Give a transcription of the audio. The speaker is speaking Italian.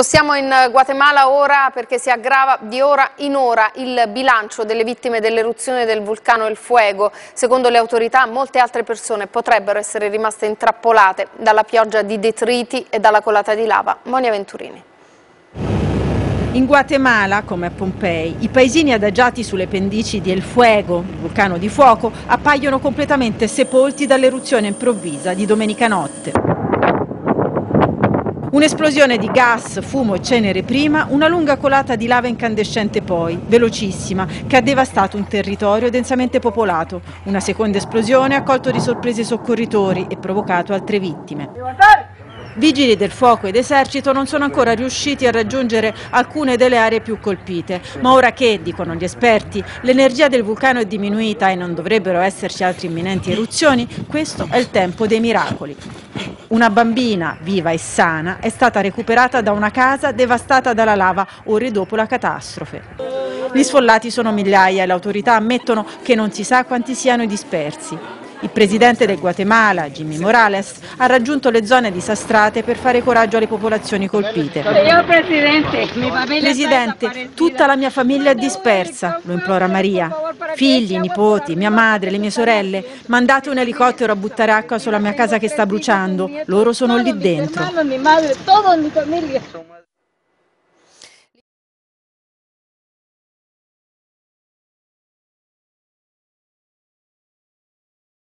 Siamo in Guatemala ora perché si aggrava di ora in ora il bilancio delle vittime dell'eruzione del vulcano El Fuego. Secondo le autorità molte altre persone potrebbero essere rimaste intrappolate dalla pioggia di detriti e dalla colata di lava. Monia Venturini. In Guatemala, come a Pompei, i paesini adagiati sulle pendici di El Fuego, il vulcano di fuoco, appaiono completamente sepolti dall'eruzione improvvisa di domenica notte. Un'esplosione di gas, fumo e cenere prima, una lunga colata di lava incandescente poi, velocissima, che ha devastato un territorio densamente popolato. Una seconda esplosione ha colto di sorpresa i soccorritori e provocato altre vittime. Vigili del fuoco ed esercito non sono ancora riusciti a raggiungere alcune delle aree più colpite, ma ora che, dicono gli esperti, l'energia del vulcano è diminuita e non dovrebbero esserci altre imminenti eruzioni, questo è il tempo dei miracoli. Una bambina, viva e sana, è stata recuperata da una casa devastata dalla lava ore dopo la catastrofe. Gli sfollati sono migliaia e le autorità ammettono che non si sa quanti siano i dispersi. Il presidente del Guatemala, Jimmy Morales, ha raggiunto le zone disastrate per fare coraggio alle popolazioni colpite. Presidente, tutta la mia famiglia è dispersa, lo implora Maria. Figli, nipoti, mia madre, le mie sorelle. Mandate un elicottero a buttare acqua sulla mia casa che sta bruciando. Loro sono lì dentro.